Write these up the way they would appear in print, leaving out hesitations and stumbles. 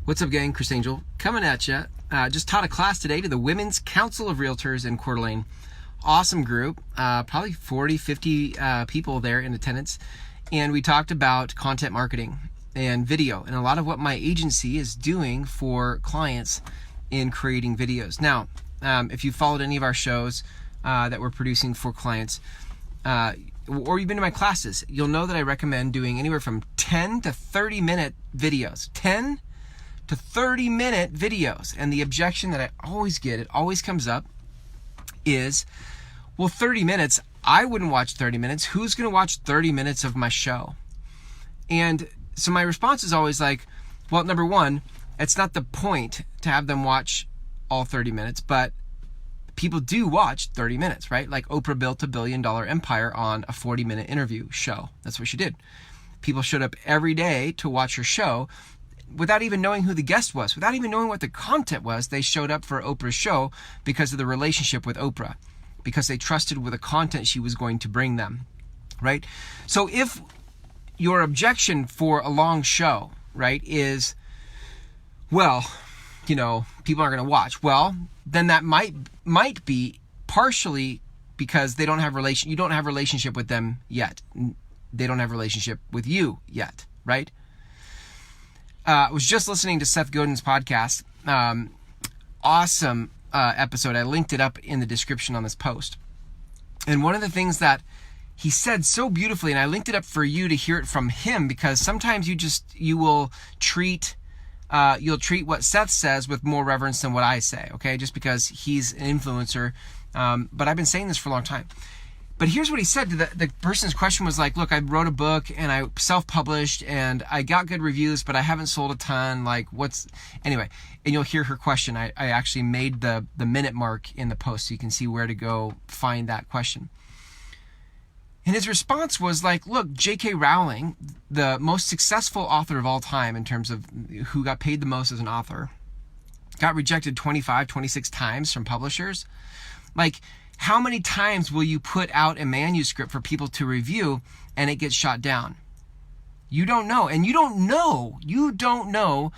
What's up, gang? Chris Angel coming at you. Just taught a class today to the Women's Council of Realtors in Coeur d'Alene. Awesome group, probably 40, 50 people there in attendance. And we talked about content marketing and video and a lot of what my agency is doing for clients in creating videos. Now, if you followed any of our shows that we're producing for clients, or you've been to my classes, you'll know that I recommend doing anywhere from 10 to 30 minute videos. 10 to 30 minute videos. And the objection that I always get, it always comes up, is, well, 30 minutes, I wouldn't watch 30 minutes. Who's going to watch 30 minutes of my show? And so my response is always like, well, number one, it's not the point to have them watch all 30 minutes, but people do watch 30 minutes, right? Like Oprah built a $1 billion empire on a 40-minute interview show. That's what she did. People showed up every day to watch her show without even knowing who the guest was, without even knowing what the content was. They showed up for Oprah's show because of the relationship with Oprah, because they trusted with the content she was going to bring them, right? So if your objection for a long show, right, is, well, you know, people aren't going to watch, well, then that might be partially because they don't have you don't have a relationship with them yet. They don't have a relationship with you yet, right? I was just listening to Seth Godin's podcast. Awesome episode. I linked it up in the description on this post. And one of the things that he said so beautifully, and I linked it up for you to hear it from him, because sometimes you'll treat what Seth says with more reverence than what I say, okay? Just because he's an influencer. But I've been saying this for a long time. But here's what he said. The person's question was like, look, I wrote a book and I self-published and I got good reviews, but I haven't sold a ton. Like, anyway, and you'll hear her question. I actually made the minute mark in the post so you can see where to go find that question. And his response was like, look, J.K. Rowling, the most successful author of all time in terms of who got paid the most as an author, got rejected 25, 26 times from publishers. Like, how many times will you put out a manuscript for people to review and it gets shot down? You don't know. And you don't know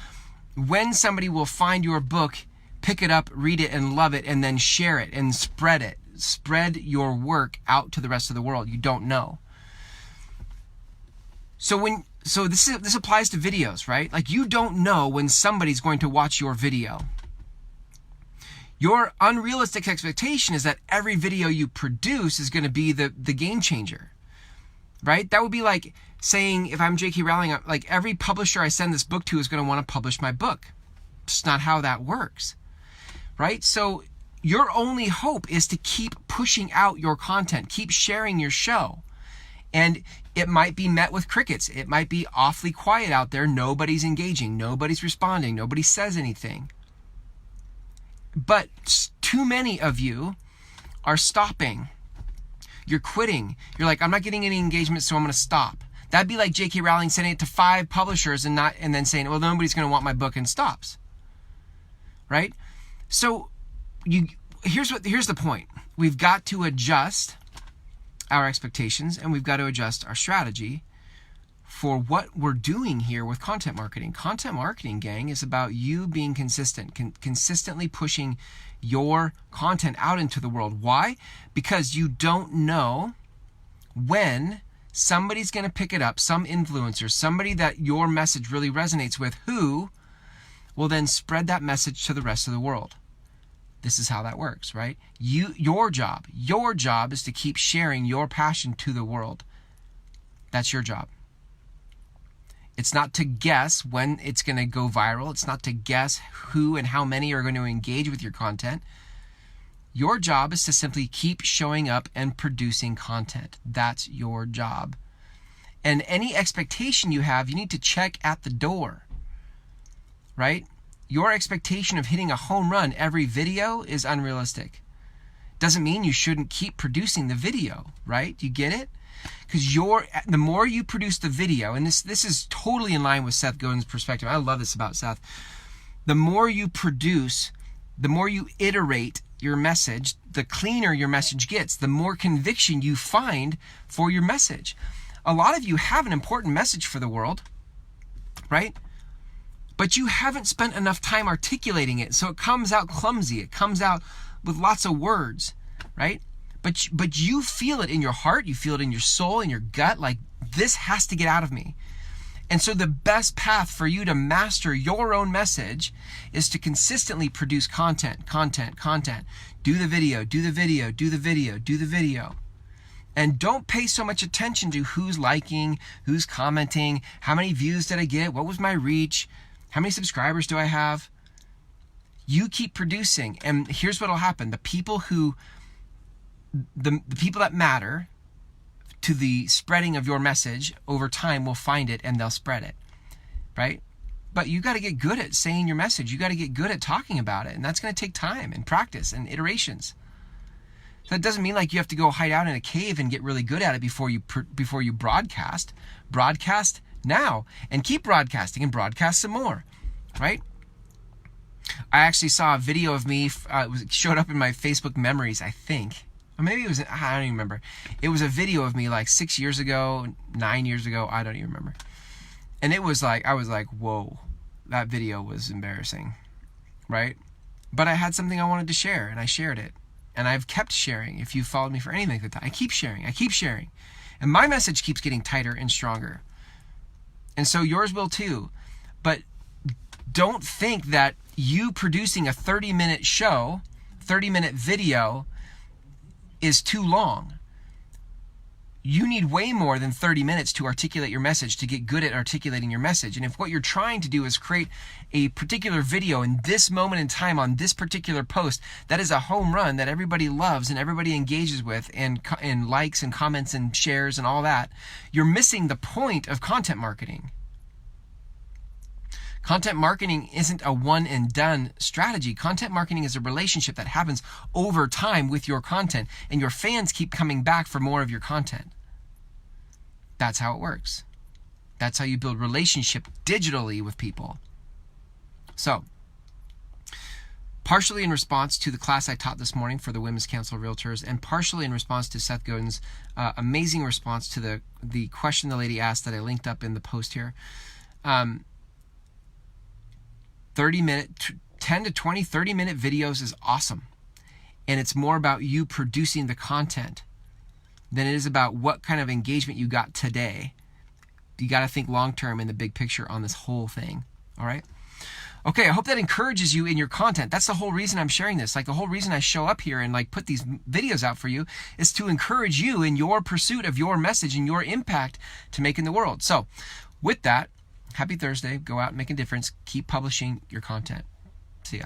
when somebody will find your book, pick it up, read it, and love it, and then share it and spread it. Spread your work out to the rest of the world. You don't know. So this applies to videos, right? Like, you don't know when somebody's going to watch your video. Your unrealistic expectation is that every video you produce is going to be the game changer, right? That would be like saying, if I'm J.K. Rowling, like, every publisher I send this book to is going to want to publish my book. It's not how that works, right? So your only hope is to keep pushing out your content, keep sharing your show. And it might be met with crickets. It might be awfully quiet out there. Nobody's engaging. Nobody's responding. Nobody says anything. But too many of you are stopping. You're quitting. You're like, I'm not getting any engagement, so I'm going to stop. That'd be like J.K. Rowling sending it to 5 publishers and then saying, well, nobody's going to want my book, and stops. Right? So here's the point. We've got to adjust our expectations, and we've got to adjust our strategy for what we're doing here with content marketing. Content marketing, gang, is about you being consistent, consistently pushing your content out into the world. Why? Because you don't know when somebody's going to pick it up, some influencer, somebody that your message really resonates with, who will then spread that message to the rest of the world. This is how that works, right? Your job is to keep sharing your passion to the world. That's your job. It's not to guess when it's going to go viral. It's not to guess who and how many are going to engage with your content. Your job is to simply keep showing up and producing content. That's your job. And any expectation you have, you need to check at the door, right? Your expectation of hitting a home run every video is unrealistic. Doesn't mean you shouldn't keep producing the video, right? You get it? Because the more you produce the video, and this is totally in line with Seth Godin's perspective. I love this about Seth. The more you produce, the more you iterate your message, the cleaner your message gets, the more conviction you find for your message. A lot of you have an important message for the world, right? but you haven't spent enough time articulating it. So it comes out clumsy. It comes out with lots of words, right? But you feel it in your heart. You feel it in your soul, in your gut. Like, this has to get out of me. And so the best path for you to master your own message is to consistently produce content. Do the video, do the video, do the video, do the video. And don't pay so much attention to who's liking, who's commenting, how many views did I get, what was my reach, how many subscribers do I have. You keep producing, and here's what'll happen. The people that matter to the spreading of your message over time will find it and they'll spread it, right? But you got to get good at saying your message. You got to get good at talking about it, and that's going to take time and practice and iterations. So that doesn't mean like you have to go hide out in a cave and get really good at it before you broadcast. Broadcast now and keep broadcasting and broadcast some more, right? I actually saw a video of me. It showed up in my Facebook memories, I think. Or maybe it was, I don't even remember. It was a video of me like 6 years ago, 9 years ago. I don't even remember. And it was like, I was like, whoa, that video was embarrassing, right? But I had something I wanted to share, and I shared it. And I've kept sharing. If you followed me for anything like that, I keep sharing. And my message keeps getting tighter and stronger. And so yours will too. But don't think that you producing a 30-minute show, 30-minute video is too long. You need way more than 30 minutes to articulate your message, to get good at articulating your message. And if what you're trying to do is create a particular video in this moment in time on this particular post, that is a home run that everybody loves and everybody engages with and likes and comments and shares and all that, you're missing the point of content marketing. Content marketing isn't a one and done strategy. Content marketing is a relationship that happens over time with your content, and your fans keep coming back for more of your content. That's how it works. That's how you build relationship digitally with people. So, partially in response to the class I taught this morning for the Women's Council of Realtors, and partially in response to Seth Godin's amazing response to the question the lady asked that I linked up in the post here. 10 to 20, 30-minute videos is awesome. And it's more about you producing the content than it is about what kind of engagement you got today. You got to think long-term in the big picture on this whole thing. All right? Okay, I hope that encourages you in your content. That's the whole reason I'm sharing this. Like, the whole reason I show up here and like put these videos out for you is to encourage you in your pursuit of your message and your impact to make in the world. So, with that, happy Thursday. Go out and make a difference. Keep publishing your content. See ya.